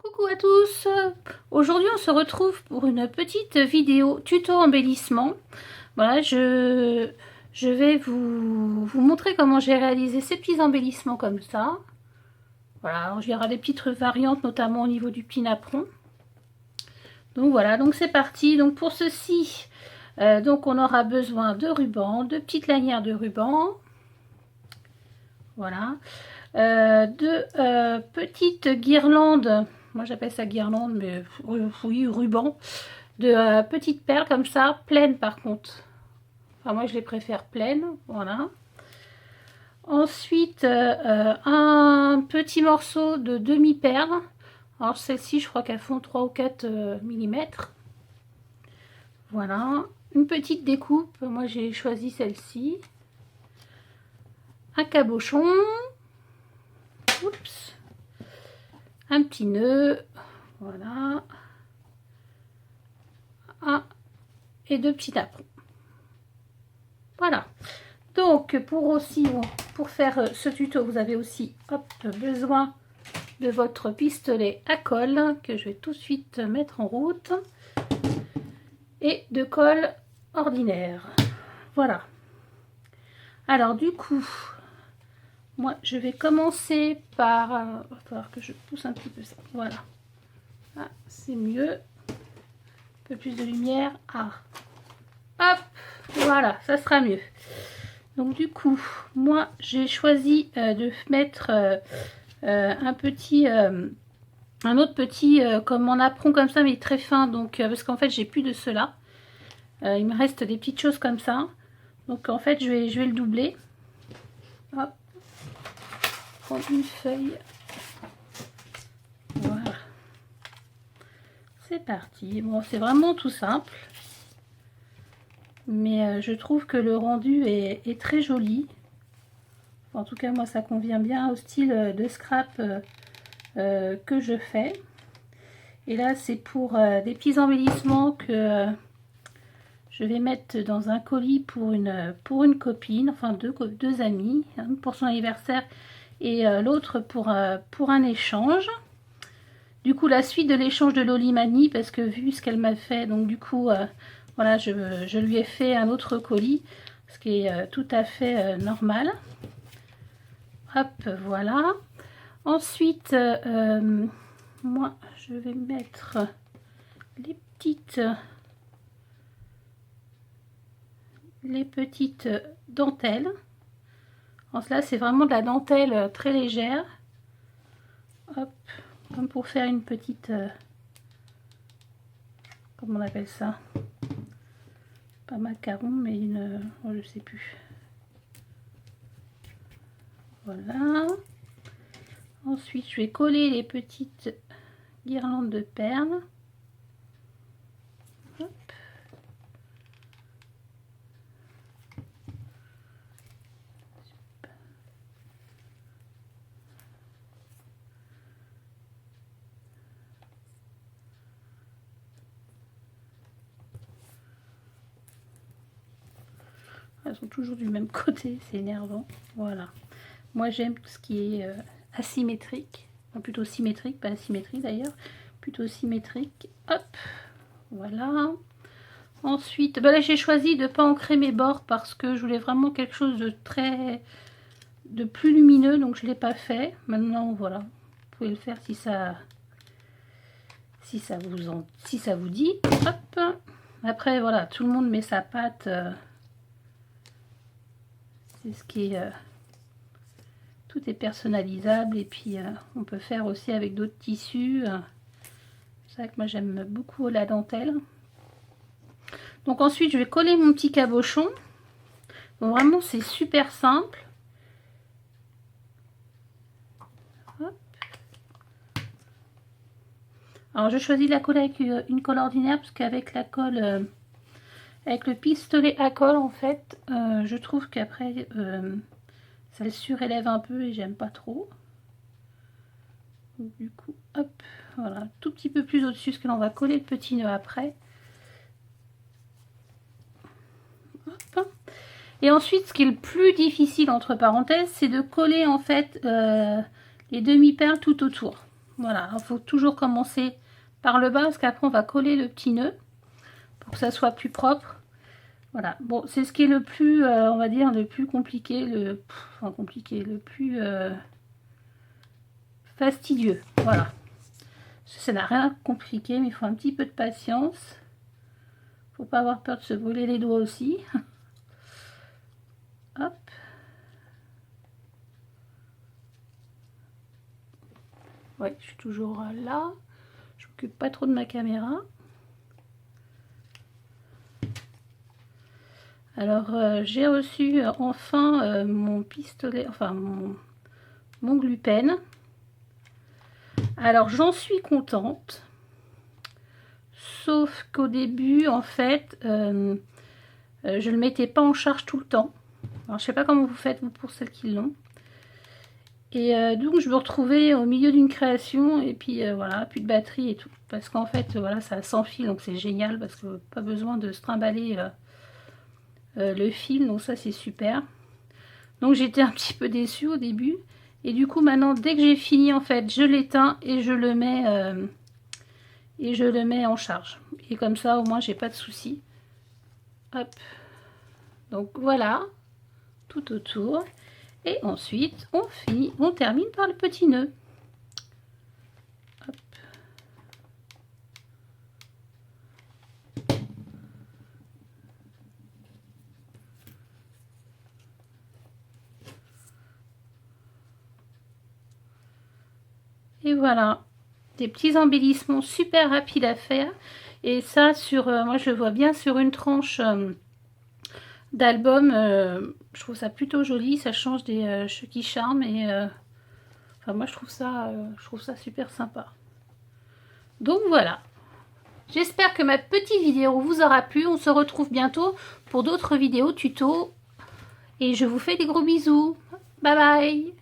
Coucou à tous. Aujourd'hui on se retrouve pour une petite vidéo tuto embellissement. Voilà, je vais vous montrer comment j'ai réalisé ces petits embellissements comme ça. Voilà, alors, il y aura des petites variantes notamment au niveau du petit napperon. Donc voilà, donc c'est parti. Donc pour ceci, donc on aura besoin de ruban, de petites lanières de ruban. Voilà, de petites guirlandes. Moi j'appelle ça guirlande, mais oui, ruban. De petites perles comme ça, pleines par contre. Enfin, moi je les préfère pleines, voilà. Ensuite, un petit morceau de demi-perle. Alors celles-ci, je crois qu'elles font 3 ou 4 mm. Voilà. Une petite découpe, moi j'ai choisi celle-ci. Un cabochon. Oups. Un petit nœud. Voilà. Et 2 petits napperons. Voilà. Donc pour faire ce tuto, vous avez aussi besoin de votre pistolet à colle que je vais tout de suite mettre en route et de colle ordinaire. Voilà. Alors du coup, moi je vais commencer par, il va falloir que je pousse un petit peu ça. Voilà. Ah, c'est mieux. Un peu plus de lumière. Ah. Hop, voilà, ça sera mieux. Donc du coup, moi j'ai choisi de mettre un autre petit comme en apron comme ça, mais très fin. Donc parce qu'en fait j'ai plus de cela. Il me reste des petites choses comme ça. Donc en fait je vais le doubler. Hop, prendre une feuille. Voilà. C'est parti. Bon, c'est vraiment tout simple. Mais je trouve que le rendu est très joli. En tout cas, moi, ça convient bien au style de scrap que je fais. Et là, c'est pour des petits embellissements que je vais mettre dans un colis pour une copine, enfin deux amis, une pour son anniversaire et l'autre pour un échange. Du coup, la suite de l'échange de l'Olimani, parce que vu ce qu'elle m'a fait, donc du coup... voilà, je lui ai fait un autre colis, ce qui est tout à fait normal. Hop, voilà. Ensuite, moi, je vais mettre les petites dentelles. Alors là, c'est vraiment de la dentelle très légère. Hop, comme pour faire une petite... comment on appelle ça ? Pas macaron, mais une... oh, je sais plus. Voilà. Ensuite, je vais coller les petites guirlandes de perles. Hop. Elles sont toujours du même côté, c'est énervant. Voilà. Moi, j'aime tout ce qui est asymétrique. Enfin, plutôt symétrique, pas asymétrique d'ailleurs. Plutôt symétrique. Hop. Voilà. Ensuite, ben là, j'ai choisi de ne pas ancrer mes bords parce que je voulais vraiment quelque chose de plus lumineux. Donc, je ne l'ai pas fait. Maintenant, voilà. Vous pouvez le faire si ça vous dit. Hop. Après, voilà. Tout le monde met sa pâte. C'est ce qui est... tout est personnalisable et puis on peut faire aussi avec d'autres tissus. C'est vrai que moi j'aime beaucoup la dentelle. Donc ensuite je vais coller mon petit cabochon. Donc, vraiment c'est super simple. Hop. Alors je choisis de la coller avec une colle ordinaire parce qu'avec la colle, avec le pistolet à colle en fait, je trouve qu'après... ça le surélève un peu et j'aime pas trop. Du coup, hop, voilà, tout petit peu plus au-dessus, parce que là on va coller le petit nœud après. Hop. Et ensuite, ce qui est le plus difficile entre parenthèses, c'est de coller en fait les demi-perles tout autour. Voilà, il faut toujours commencer par le bas parce qu'après on va coller le petit nœud pour que ça soit plus propre. Voilà, bon, c'est ce qui est le plus, on va dire, le plus compliqué, le plus fastidieux. Voilà, ça n'a rien de compliqué, mais il faut un petit peu de patience. Faut pas avoir peur de se brûler les doigts aussi. Hop. Ouais, je suis toujours là. Je m'occupe pas trop de ma caméra. Alors, j'ai reçu enfin mon pistolet, enfin mon glue-pen. Alors, j'en suis contente. Sauf qu'au début, en fait, je le mettais pas en charge tout le temps. Alors, je sais pas comment vous faites, vous, pour celles qui l'ont. Et donc, je me retrouvais au milieu d'une création, et puis voilà, plus de batterie et tout. Parce qu'en fait, voilà, ça s'enfile, donc c'est génial, parce que pas besoin de se trimballer le fil, donc ça, c'est super. Donc, j'étais un petit peu déçue au début. Et du coup, maintenant, dès que j'ai fini, en fait, je l'éteins et je le mets en charge. Et comme ça, au moins, j'ai pas de soucis. Hop. Donc, voilà, tout autour. Et ensuite, on termine par le petit nœud. Hop. Et voilà, des petits embellissements super rapides à faire. Et ça, moi je le vois bien sur une tranche d'album. Je trouve ça plutôt joli, ça change des Chucky Charm. Et enfin, moi je trouve ça super sympa. Donc voilà. J'espère que ma petite vidéo vous aura plu. On se retrouve bientôt pour d'autres vidéos tuto. Et je vous fais des gros bisous. Bye bye.